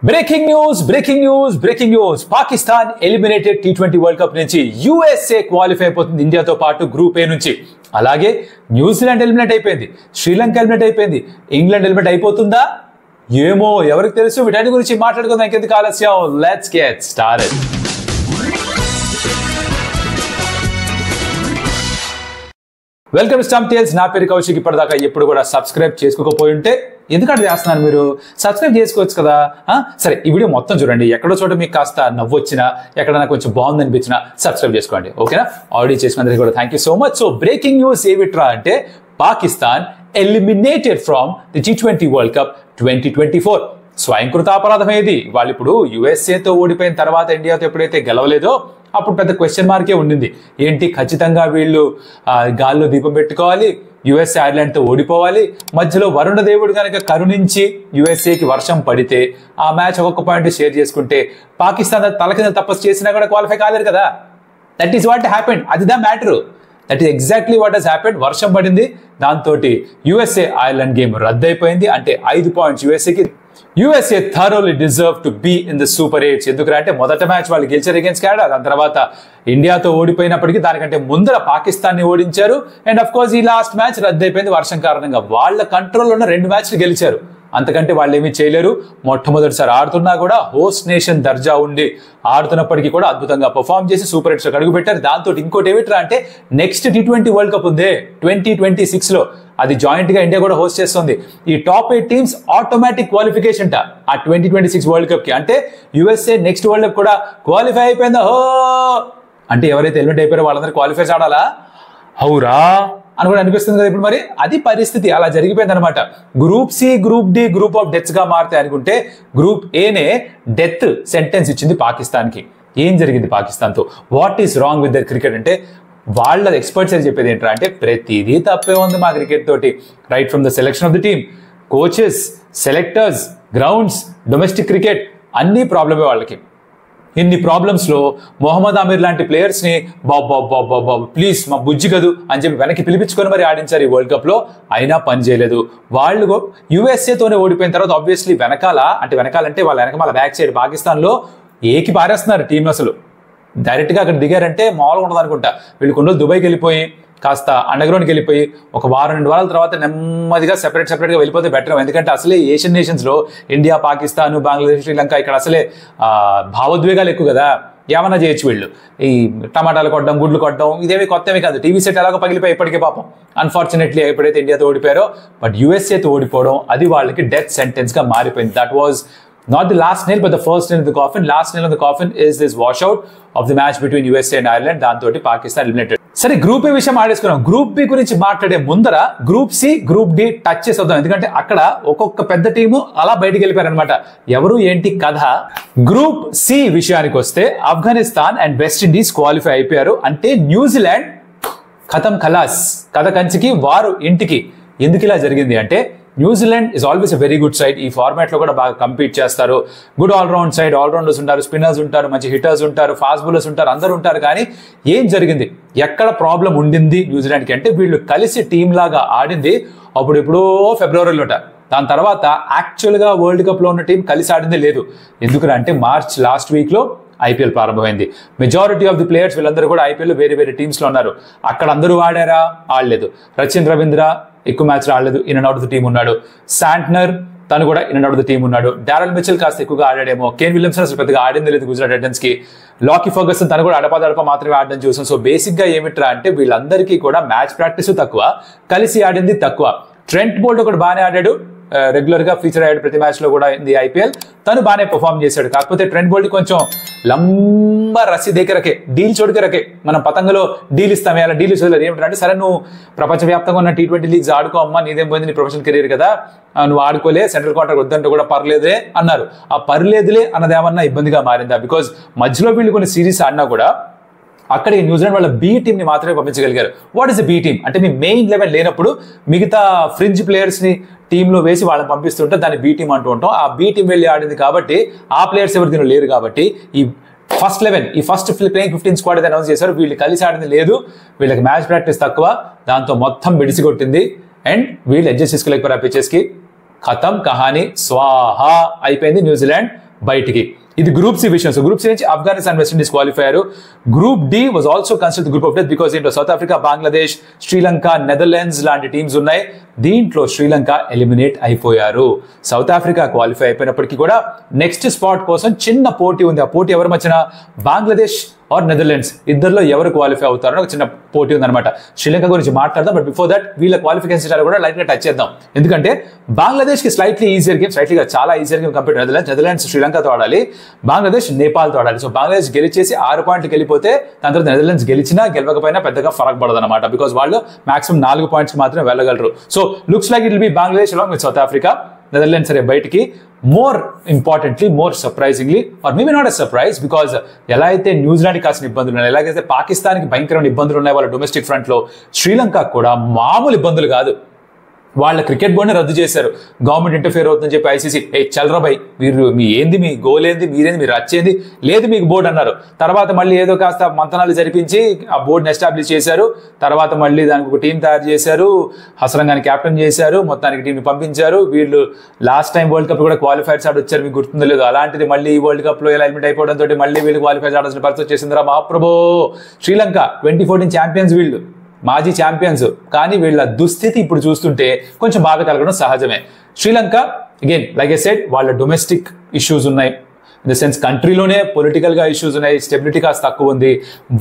Breaking news Pakistan eliminated T20 world cup నుంచి USA qualify అయిపోతుంది ఇండియాతో పాటు గ్రూప్ ఏ నుంచి. అలాగే న్యూజిలాండ్ ఎలిమినేట్ అయిపోయింది, శ్రీలంక ఎలిమినేట్ అయిపోయింది, ఇంగ్లాండ్ ఎలిమినేట్ అయిపోతుందా ఏమో ఎవరికి తెలుసు. వీటన్ని గురించి మాట్లాడుకుందాం, ఇంకెందుకు ఆలస్యం, let's get started. Welcome to Stump Tales. నా పేరు కౌశిక్. ఇప్పటిదాకా ఎప్పుడు కూడా సబ్స్క్రైబ్ చేసుకోకపోయి ఉంటే ఎందుకంటే చేస్తున్నారు, మీరు సబ్స్క్రైబ్ చేసుకోవచ్చు కదా. సరే, ఈ వీడియో మొత్తం చూడండి. ఎక్కడో చోట మీకు కాస్త నవ్వు వచ్చినా, ఎక్కడైనా కొంచెం బాగుంది అనిపించినా సబ్స్క్రైబ్ చేసుకోండి, ఓకేనా? ఆల్రెడీ చేసుకున్నందుకు కూడా thank you so much. So breaking news ఏమిట్రా అంటే, Pakistan eliminated from the T20 world cup 2024. స్వయంకృత అపరాధం ఏది. వాళ్ళు ఇప్పుడు యుఎస్ఏతో ఓడిపోయిన తర్వాత ఇండియాతో ఎప్పుడైతే గెలవలేదో అప్పుడు పెద్ద క్వశ్చన్ మార్కే ఉండింది. ఏంటి, ఖచ్చితంగా వీళ్ళు గాల్లో దీపం పెట్టుకోవాలి, యుఎస్ఏ ఐర్లాండ్తో ఓడిపోవాలి, మధ్యలో వరుణ దేవుడు కనుక కరుణించి యుఎస్ఏకి వర్షం పడితే ఆ మ్యాచ్ ఒక్కొక్క పాయింట్ షేర్ చేసుకుంటే పాకిస్తాన్ తల కింద తపస్సు చేసినా కూడా క్వాలిఫై కాలేరు కదా. That is what happened. అది the matter. That is exactly what has happened. వర్షం పడింది, దాంతో యుఎస్ఏ ఐర్లాండ్ గేమ్ రద్దయిపోయింది. అంటే 5 పాయింట్స్ యుఎస్ఏకి. USA thoroughly deserve to be in the Super 8. ఎందుకంటే మొదట మ్యాచ్ వాళ్ళు గెలిచారు అగేన్స్ కెనడా, దాని తర్వాత ఇండియాతో ఓడిపోయినప్పటికీ దానికంటే ముందర పాకిస్తాన్ ని ఓడించారు. అండ్ అఫ్ కోర్స్ ఈ లాస్ట్ మ్యాచ్ రద్దయిపోయింది వర్షం కారణంగా. వాళ్ళ కంట్రోల్లో ఉన్న 2 మ్యాచ్లు గెలిచారు, అంతకంటే వాళ్ళు ఏమీ చేయలేరు. మొట్టమొదటిసారి ఆడుతున్నా కూడా హోస్ట్ నేషన్ దర్జా ఉండి ఆడుతున్నప్పటికీ కూడా అద్భుతంగా పర్ఫామ్ చేసి సూపర్ ఎయిట్స్ అడుగు పెట్టారు. దాంతో ఇంకోటి ఏమిట్రా అంటే, నెక్స్ట్ T20 వరల్డ్ కప్ ఉందే 2026 లో, అది జాయింట్ గా ఇండియా కూడా హోస్ట్ చేస్తుంది. ఈ టాప్ 8 టీమ్స్ ఆటోమేటిక్ క్వాలిఫికేషన్ ఆ 2026 వరల్డ్ కప్ కి. అంటే యుఎస్ఏ నెక్స్ట్ వరల్డ్ కప్ కూడా క్వాలిఫై అయిపోయిందా హో అంటే, ఎవరైతే ఎలిమినేట్ అయిపోయారో వాళ్ళందరూ క్వాలిఫై ఆడాలా హౌరా అని కూడా అనిపిస్తుంది కదా ఇప్పుడు. మరి అది పరిస్థితి, అలా జరిగిపోయింది అనమాట. Group C, group D group of deaths గా మారుతాయి అనుకుంటే, గ్రూప్ ఏనే డెత్ సెంటెన్స్ ఇచ్చింది పాకిస్తాన్ కి. ఏం జరిగింది పాకిస్తాన్ తో? What is wrong with their cricket అంటే, వాళ్ళ ఎక్స్పర్ట్స్ అని చెప్పేది ఏంటంటే, అంటే ప్రతిదీ తప్పే ఉంది మా క్రికెట్ తోటి. Right from the selection of the team, coaches, selectors, grounds, domestic cricket అన్ని ప్రాబ్లమే వాళ్ళకి. ఇన్ని ప్రాబ్లమ్స్ లో మొహమ్మద్ ఆమీర్ లాంటి ప్లేయర్స్ ని బాబు ప్లీజ్ మా బుజ్జి కదు అని చెప్పి వెనక్కి పిలిపించుకొని మరి ఆడించారు ఈ వరల్డ్ కప్ లో. అయినా పని చేయలేదు. వాళ్ళు యుఎస్ఏతోనే ఓడిపోయిన తర్వాత ఆబ్వియస్లీ వెనకాలంటే వాళ్ళ వెనక బ్యాక్ సైడ్ పాకిస్తాన్ లో ఏకి పారేస్తున్నారు టీం. అసలు డైరెక్ట్ గా అక్కడ దిగారంటే మామూలుగా ఉండదు అనుకుంటా. వీళ్ళు కొన్ని రోజులు దుబాయ్కి వెళ్ళిపోయి కాస్త అండర్గ్రౌండ్కి వెళ్ళిపోయి ఒక వారం 2 వారాల తర్వాత నెమ్మదిగా సెపరేట్ గా వెళ్ళిపోతే బెటర్. ఎందుకంటే అసలే ఏషియన్ నేషన్స్ లో ఇండియా, పాకిస్తాన్, బంగ్లాదేశ్, శ్రీలంక ఇక్కడ అసలే భావోద్వేగాలు ఎక్కువ కదా. ఏమన్నా చేయొచ్చు వీళ్ళు. ఈ టమాటాలు కొట్టడం, గుడ్లు కొట్టడం ఇదేమి కొత్తవి కాదు. టీవీ సెట్ ఎలాగో పగిలిపోయి ఇప్పటికే పాపం. అన్ఫార్చునేట్లీ ఎప్పుడైతే ఇండియాతో ఓడిపోయారో, బట్ యుఎస్ఏతో ఓడిపోవడం అది వాళ్ళకి డెత్ సెంటెన్స్ గా మారిపోయింది. That was not the last nail but the first nail in the coffin. Last nail in the coffin is this washout of the match between USA and Ireland. దాంతోటి Pakistan eliminated. సరే, group A విషయం ఆడేసుకున్నాం. Group B గురించి మాట్లాడే ముందర group C, group D touch చేసేద్దాం. ఎందుకంటే అక్కడ ఒక్కొక్క పెద్ద టీము అలా బయటికి వెళ్ళిపోయారనమాట. ఎవరు ఏంటి కథ? గ్రూప్ సి విషయానికి వస్తే Afghanistan and west Indies qualify అయిపోయారు. అంటే న్యూజిలాండ్ ఖతం ఖలాస్, కథ కంచికి వారు ఇంటికి. ఎందుకు ఇలా జరిగింది అంటే, New Zealand is always a very good side. ఈ ఫార్మాట్ లో కూడా బాగా కంపీట్ చేస్తారు. గుడ్ ఆల్రౌండ్ సైడ్, ఆల్రౌండర్స్ ఉంటారు, స్పిన్నర్స్ ఉంటారు, మంచి హిట్టర్స్ ఉంటారు, ఫాస్ట్ బౌలర్స్ ఉంటారు, అందరూ ఉంటారు. కానీ ఏం జరిగింది, ఎక్కడ ప్రాబ్లం ఉండింది న్యూజిలాండ్కి అంటే, వీళ్ళు కలిసి టీం లాగా ఆడింది అప్పుడు ఎప్పుడో ఫిబ్రవరిలోట. దాని తర్వాత యాక్చువల్గా వరల్డ్ కప్ లో ఉన్న టీం కలిసి ఆడిందే లేదు. ఎందుకంటే మార్చ్ లాస్ట్ వీక్ లో ఐపీఎల్ ప్రారంభమైంది. మెజారిటీ ఆఫ్ ది ప్లేయర్స్ వీళ్ళందరూ కూడా ఐపీఎల్ లో వేరే టీమ్స్ లో ఉన్నారు. అక్కడ అందరూ ఆడారా? ఆడలేదు. సచిన్ రవీంద్ర ఎక్కువ మ్యాచ్ ఆడలేదు, in and out of the team ఉన్నాడు. శాంట్నర్ తను కూడా in and out of the team ఉన్నాడు. డారెల్ మిచెల్ కాస్త ఎక్కువగా ఆడాడేమో. కేన్ విలియమ్సన్ అసలు పెద్దగా ఆడింది లేదు గుజరాత్ టైటన్స్ కి. లాకీ ఫర్గసన్ తను కూడా అడప మాత్రమే ఆడడం చూసాం. సో బేసిక్ గా ఏమిట్రా అంటే, వీళ్ళందరికీ కూడా మ్యాచ్ ప్రాక్టీస్ తక్కువ, కలిసి ఆడింది తక్కువ. ట్రెంట్ బోల్ట్ ఒకటి బాగానే ఆడాడు, రెగ్యులర్ గా ఫీచర్ అయ్యాడు ప్రతి మ్యాచ్ లో కూడా ఇది ఐపీఎల్. తను బాగానే పర్ఫామ్ చేశాడు. కాకపోతే ట్రెంట్ బోల్ట్ కొంచెం లంబా రసి దగ్గరకే, డీల్ చోటుకరకే. మనం పతంగలో డీల్ ఇస్తామే, అలా డీల్ ఇస్తారు. ఏమిటంటే, సరే నువ్వు ప్రపంచవ్యాప్తంగా ఉన్న T20 లీగ్స్ ఆడుకో అమ్మా, నీదేం పోయింది, నీ ప్రొఫెషనల్ కెరీర్ కదా, నువ్వు ఆడుకోలే, సెంట్రల్ కాంట్రాక్ట్ వద్దంటే కూడా పర్లేదులే అన్నారు. ఆ పర్లేదులే అన్నదేమన్నా ఇబ్బందిగా మారిందా? బికాజ్ మధ్యలో వీళ్ళు కొన్ని సిరీస్ ఆడినా కూడా అక్కడ న్యూజిలాండ్ వాళ్ళ బి టీమ్ ని మాత్రమే పంపించగలిగారు. What is the B team అంటే, మీ మెయిన్ లెవెల్ లేనప్పుడు మిగతా ఫ్రింజ్ ప్లేయర్స్ ని టీంలో వేసి వాళ్ళని పంపిస్తుంటే దాన్ని బి టీమ్ అంటూ ఉంటాం. ఆ బి టీం వెళ్ళి ఆడింది కాబట్టి ఆ ప్లేయర్స్ ఎవరు దీనిలో లేరు కాబట్టి ఈ ఫస్ట్ 11, ఈ ఫస్ట్ ప్లేయింగ్ 15 స్క్వాడ్ అయితే అనౌన్స్ చేశారు. వీళ్ళు కలిసి ఆడింది లేదు, వీళ్ళకి మ్యాచ్ ప్రాక్టీస్ తక్కువ, దాంతో మొత్తం బెడిసి కొట్టింది. అండ్ వీళ్ళు అడ్జస్ట్ చేసుకోలేకపోయారు. పిచెస్ కి ఖతం కహాని స్వాహా అయిపోయింది. న్యూజిలాండ్ బయటికి. ఇది గ్రూప్ సి విషయం. సో గ్రూప్ సి నుంచి ఆఫ్ఘనిస్తాన్, వెస్టిండీస్ క్వాలిఫై అయ్యారు. Group D was also considered group of death because దీంట్లో South Africa, Bangladesh, Sri Lanka, Netherlands లాంటి టీమ్స్ ఉన్నాయి. దీంట్లో శ్రీలంక ఎలిమినేట్ అయిపోయారు. సౌత్ ఆఫ్రికా క్వాలిఫై అయిపోయినప్పటికీ కూడా నెక్స్ట్ స్పాట్ కోసం చిన్న పోటీ ఉంది. ఆ పోటీ ఎవరి మధ్యన? బంగ్లాదేశ్ ఆర్ నెదర్లాండ్స్ ఇద్దరిలో ఎవరు క్వాలిఫై అవుతారో ఒక చిన్న పోటీ ఉందన్నమాట. శ్రీలంక గురించి మాట్లాడదాం, బట్ బిఫోర్ దట్ వీళ్ళ క్వాలిఫికేషన్ కూడా లైట్ గా టచ్ చేద్దాం. ఎందుకంటే బంగ్లాదేశ్ కి స్లైట్లీ ఈజియర్ గేమ్, చాలా easier game compare to Netherlands శ్రీలంకతో ఆడాలి, బంగ్లాదేశ్ నేపాల్తో ఆడాలి. సో బంగ్లాదేశ్ గెలిచేసి 6 పాయింట్లకు వెళ్ళిపోతే దాని తర్వాత నెదర్లాండ్స్ గెలిచినా గెలవకపోయినా పెద్దగా ఫరక్ పడదు అనమాట. బికాస్ వాళ్ళు మాక్సిమం 4 పాయింట్స్ మాత్రమే వెళ్ళగలరు. So looks like it will be Bangladesh along with South Africa. Netherlands సరే బయటికి. More importantly, more surprisingly, or maybe not a surprise, because ఎలా అయితే న్యూజిలాండ్ కాసిన ఇబ్బందులు ఉన్నాయి, ఎలాగైతే పాకిస్తాన్కి భయంకరమైన ఇబ్బందులు ఉన్నాయి వాళ్ళ డొమెస్టిక్ ఫ్రంట్ లో, శ్రీలంక కూడా మామూలు ఇబ్బందులు కాదు. వాళ్ళ క్రికెట్ బోర్డుని రద్దు చేశారు. గవర్నమెంట్ ఇంటర్ఫియర్ అవుతుందని చెప్పి ఐసీసీ చల్రా బై మీరు మీ ఏంది, మీ గోల్ ఏంది, మీరేంది, మీరు రచ్చేంది లేదు మీకు బోర్డు అన్నారు. తర్వాత మళ్ళీ ఏదో కాస్త మంతనాలు జరిపించి ఆ బోర్డుని ఎస్టాబ్లిష్ చేశారు. తర్వాత మళ్ళీ దానికి ఒక టీం తయారు చేశారు, హసరం గారిని కెప్టెన్ చేశారు, మొత్తానికి టీంని పంపించారు. వీళ్ళు లాస్ట్ టైం వరల్డ్ కప్ కూడా క్వాలిఫైర్స్ ఆడి వచ్చారు, మీకు గుర్తుందో లేదు. అలాంటిది మళ్ళీ ఈ వరల్డ్ కప్ లో ఎలా ఎలిమినేట్ అయిపోవడంతో మళ్ళీ వీళ్ళు క్వాలిఫైర్స్ ఆడాల్సిన పరిస్థితి వచ్చేసిందిరా మహాప్రభో. శ్రీలంక 2014 ఛాంపియన్స్, వీళ్ళు మాజీ ఛాంపియన్స్, కానీ వీళ్ళ దుస్థితి ఇప్పుడు చూస్తుంటే కొంచెం బాధ కలగడం సహజమే. Sri Lanka again like I said వాళ్ళ డొమెస్టిక్ ఇష్యూస్ ఉన్నాయి, ఇన్ ద సెన్స్ కంట్రీలోనే పొలిటికల్గా ఇష్యూస్ ఉన్నాయి, స్టెబిలిటీ కాస్త తక్కువ ఉంది,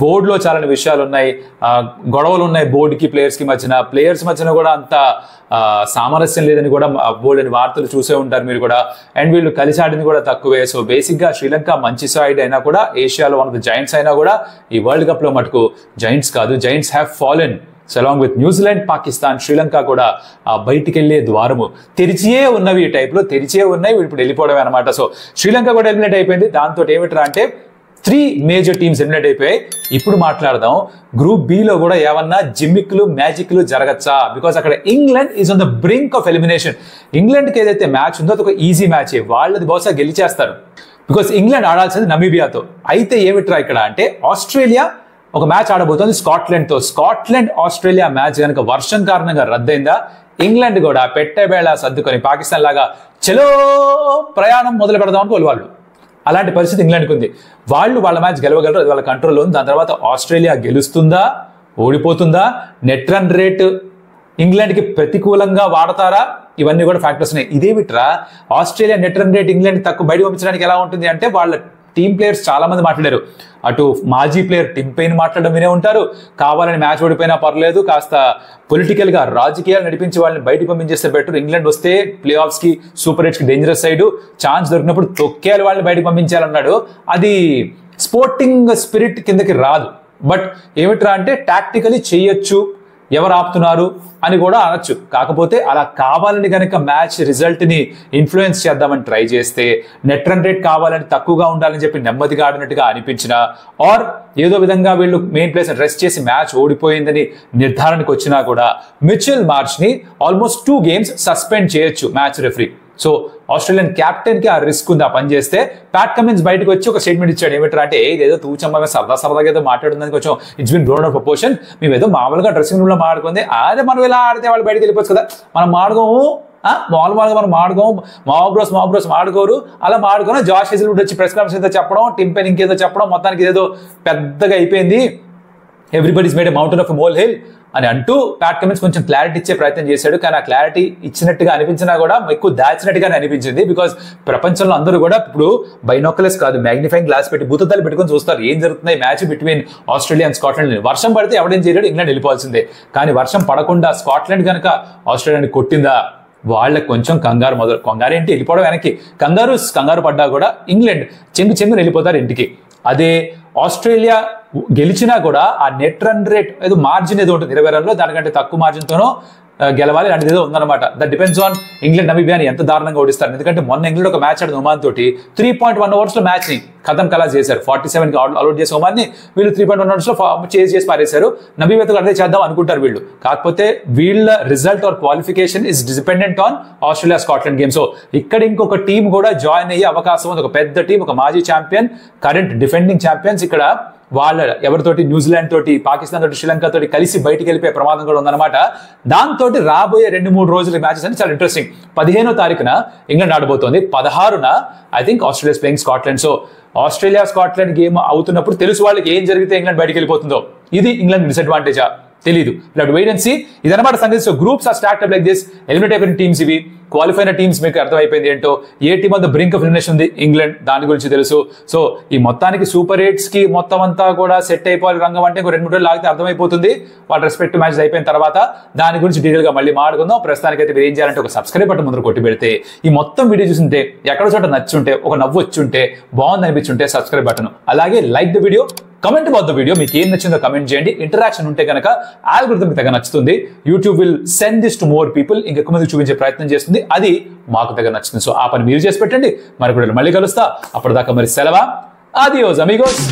బోర్డులో చాలా విషయాలు ఉన్నాయి, గొడవలు ఉన్నాయి బోర్డుకి ప్లేయర్స్కి మధ్యన, ప్లేయర్స్ మధ్యన కూడా అంత సామరస్యం లేదని కూడా బోర్డు అని వార్తలు చూసే ఉంటారు మీరు కూడా. అండ్ వీళ్ళు కలిసి ఆడింది కూడా తక్కువే. సో బేసిక్గా శ్రీలంక మంచి సైడ్ అయినా కూడా, ఏషియాలో వన్ ఆఫ్ ద జైంట్స్ అయినా కూడా, ఈ వరల్డ్ కప్లో మటుకు జైంట్స్ కాదు, Giants have fallen. So along with New Zealand, Pakistan, Sri Lanka కూడా బయటికి వెళ్ళే ద్వారము తెరిచే ఉన్నవి, ఈ టైప్లో తెరిచే ఉన్నాయి, ఇప్పుడు వెళ్ళిపోవడమే అనమాట. సో శ్రీలంక కూడా ఎలిమినేట్ అయిపోయింది. దాంతో ఏమిట్రా అంటే 3 మేజర్ టీమ్స్ ఎలిమినేట్ అయిపోయాయి. ఇప్పుడు మాట్లాడదాం గ్రూప్ బిలో కూడా ఏమన్నా జిమ్మిక్లు మ్యాజిక్లు జరగచ్చా? బికాస్ అక్కడ England is on the brink of elimination. ఇంగ్లాండ్కి ఏదైతే మ్యాచ్ ఉందో అది ఒక ఈజీ మ్యాచ్, వాళ్ళది బహుశా గెలిచేస్తారు. Because England ఆడాల్సింది నమీబియాతో. అయితే ఏమిట్రా ఇక్కడ అంటే ఆస్ట్రేలియా ఒక మ్యాచ్ ఆడబోతోంది స్కాట్లాండ్తో. స్కాట్లాండ్ ఆస్ట్రేలియా మ్యాచ్ కనుక వర్షం కారణంగా రద్దయిందా, ఇంగ్లాండ్ కూడా పెట్టేబేళ సర్దుకొని పాకిస్తాన్ లాగా చలో ప్రయాణం మొదలు పెడదాం అనుకోవాలి వాళ్ళు. అలాంటి పరిస్థితి ఇంగ్లాండ్కి ఉంది. వాళ్ళ మ్యాచ్ గెలవగలరు, అది వాళ్ళ కంట్రోల్లో ఉంది. దాని తర్వాత ఆస్ట్రేలియా గెలుస్తుందా, ఓడిపోతుందా, నెట్ రన్ రేట్ ఇంగ్లాండ్కి ప్రతికూలంగా వాడతారా, ఇవన్నీ కూడా ఫ్యాక్టర్స్ ఉన్నాయి. ఇదేమిట్రా Australia net run rate England తక్కువ బయట పంపించడానికి ఎలా ఉంటుంది అంటే, వాళ్ళ టీమ్ ప్లేయర్స్ చాలా మంది మాట్లాడారు. అటు మాజీ ప్లేయర్ టిమ్ పెయిన్ మాట్లాడడం వినే ఉంటారు, కావాలని మ్యాచ్ ఓడిపోయినా పర్లేదు, కాస్త పొలిటికల్ గా రాజకీయాలు నడిపించి వాళ్ళని బయట పంపించేస్తే బెటర్, ఇంగ్లాండ్ వస్తే ప్లే ఆఫ్స్ కి, సూపర్ ఎయిట్స్ కి డేంజరస్ సైడ్, ఛాన్స్ దొరికినప్పుడు తొక్కేయాలి వాళ్ళని బయటకు పంపించాలన్నాడు. అది స్పోర్టింగ్ స్పిరిట్ కిందకి రాదు. బట్ ఏమిట్రా అంటే టాక్టికలీ చెయ్యొచ్చు, ఎవరు ఆపుతున్నారు అని కూడా అనొచ్చు. కాకపోతే అలా కావాలని కనుక మ్యాచ్ రిజల్ట్ ని ఇన్ఫ్లుయెన్స్ చేద్దామని ట్రై చేస్తే, నెట్ రన్ రేట్ కావాలని తక్కువగా ఉండాలని చెప్పి నెమ్మదిగా ఆడినట్టుగా అనిపించినా, ఆర్ ఏదో విధంగా వీళ్ళు మెయిన్ ప్లేస్ రెస్ట్ చేసి మ్యాచ్ ఓడిపోయిందని నిర్ధారణకు వచ్చినా కూడా మిచెల్ మార్ష్ ని ఆల్మోస్ట్ 2 games సస్పెండ్ చేయొచ్చు match referee. So Australian captain కి ఆ రిస్క్ ఉంది. ఆ పని చేస్తే ప్యాట్ కమిన్స్ బయటకు వచ్చి ఒక స్టేట్మెంట్ ఇచ్చాడు. ఏమిటంటే అంటే ఏదో తూచమ్మ సరదాగా ఏదో మాట్లాడుతుంది కొంచెం it's been blown out proportion, మేము ఏదో మామూలుగా డ్రెస్సింగ్ రూమ్ లో మాడుకుంది, అదే మనం ఇలా ఆడితే వాళ్ళు బయటకు వెళ్ళిపోవచ్చు కదా, మనం మాడుకోము, మామూలుగా మనం మాడుకోము, మా బ్రోస్ మాడుకోరు, అలా మాడుకొని జాష్ హెజిల్వుడ్ వచ్చి ప్రెస్ కాన్ఫరెన్స్ ఏదో చెప్పడం, టిమ్ పెయిన్ ఇంకేదో చెప్పడం, మొత్తానికి ఏదో పెద్దగా అయిపోయింది, everybody's made a mountain of a mole hill అని అంటూ ప్యాట్ కమిన్స్ కొంచెం క్లారిటీ ఇచ్చే ప్రయత్నం చేశాడు. కానీ ఆ క్లారిటీ ఇచ్చినట్టుగా అనిపించినా కూడా ఎక్కువ దాచినట్టుగానే అనిపించింది. బికాస్ ప్రపంచంలో అందరూ కూడా ఇప్పుడు బైనోకులర్స్ కాదు, మ్యాగ్నిఫైయింగ్ గ్లాస్ పెట్టి భూతద్దాలు పెట్టుకొని చూస్తారు ఏం జరుగుతుంది match between Australia and Scotland. వర్షం పడితే ఎవడేం చేయలేడు, ఇంగ్లాండ్ వెళ్ళిపోవాల్సిందే. కానీ వర్షం పడకుండా స్కాట్లాండ్ కనుక ఆస్ట్రేలియాని కొట్టిందా, వాళ్ళకి కొంచెం కంగారు ఏంటి వెళ్ళిపోవడం వెనక్కి, కంగారు పడ్డా కూడా ఇంగ్లాండ్ చెంగుని వెళ్ళిపోతారు ఇంటికి. అదే ఆస్ట్రేలియా గెలిచినా కూడా ఆ నెట్ రన్ రేట్ ఏదో మార్జిన్ ఏదో ఉంటుంది 20 రన్లో, దానికంటే తక్కువ మార్జిన్తోనో గెలవాలి అలాంటిది ఏదో ఉందన్నమాట. దట్ డిపెండ్స్ ఆన్ ఇంగ్లాండ్ నమీబియాని ఎంత దారుణంగా ఓడిస్తారు. ఎందుకంటే మొన్న ఇంగ్లాండ్ ఒక మ్యాచ్ ఆడింది ఒమాన్ తోటి, 3.1 overs లో మ్యాచ్ ని ఖతం కలా చేశారు. 47కి అవుట్ చేసి ఒమాన్ ని వీళ్ళు 3.1 overs లో చేసి పారేశారు. నమీబియాతో అదే చేద్దాం అనుకుంటారు వీళ్ళు. కాకపోతే వీళ్ళ result or qualification is dependent on Australia Scotland game. So ఇక్కడ ఇంకొక టీం కూడా జాయిన్ అయ్యే అవకాశం ఉంది, ఒక పెద్ద టీం, ఒక మాజీ ఛాంపియన్, కరెంట్ డిఫెండింగ్ ఛాంపియన్స్ ఇక్కడ వాళ్ళ ఎవరితోటి న్యూజిలాండ్ తోటి, పాకిస్తాన్ తోటి, శ్రీలంక తోటి కలిసి బయటికి వెళ్ళిపోయే ప్రమాదం కూడా ఉందన్నమాట. దాంతో రాబోయే 2-3 రోజుల మ్యాచెస్ అని చాలా ఇంట్రెస్టింగ్. 15వ తారీఖున ఇంగ్లాండ్ ఆడబోతోంది, 16న I think Australia playing Scotland. So Australia Scotland game అవుతున్నప్పుడు తెలుసు వాళ్ళకి ఏం జరిగితే ఇంగ్లాండ్ బయటికి వెళ్ళిపోతుందో. ఇది ఇంగ్లాండ్ డిసడ్వాంటేజా తెలీదు. Wait and see. ఇదన్నమాట సంగతి. So groups are start like this. Eliminate అయిపోయిన టీమ్స్ ఇవి, క్వాలిఫై అయిన టీమ్స్ మీకు అర్థమైపోయింది ఏంటో. ఏ team on the brink of elimination ఉంది ఇంగ్లాండ్, దాని గురించి తెలుసు. సో ఈ మొత్తానికి సూపర్ 8s కి మొత్తం అంతా కూడా సెట్ అయిపోవాలి రంగం అంటే 2-3 రోజులు లాగితే అర్థమైపోతుంది. వాళ్ళ రెస్పెక్ట్ మ్యాచెస్ అయిపోయిన తర్వాత దాని గురించి డీటెయిల్ గా మళ్ళీ మాట్లాడుకుందాం. ప్రస్తుతానికి అయితే మీరు ఏం చేయాలంటే ఒక సబ్స్క్రైబ్ బటన్ ముందు కొట్టి పెడితే ఈ మొత్తం వీడియో చూస్తుంటే ఎక్కడో చోట నచ్చుంటే, ఒక నవ్వు వచ్చుంటే, బాగుంది అనిపించుంటే సబ్స్క్రైబ్ బటన్, అలాగే like the video, comment about the video, మీకు ఏం నచ్చిందో కమెంట్ చేయండి. ఇంటరాక్షన్ ఉంటే కనుక ఆల్గోరిథం మీకు తగ్గ నచ్చుతుంది. YouTube will send this to more people, ఇంకెక్కువ మంది చూపించే ప్రయత్నం చేస్తుంది. అది మాకు దగ్గర నచ్చుతుంది. సో ఆ పని మీరు చేసి పెట్టండి. మరి కూడా మళ్ళీ కలుస్తా. అప్పటిదాకా మరి సెలవా. Audios Amigos.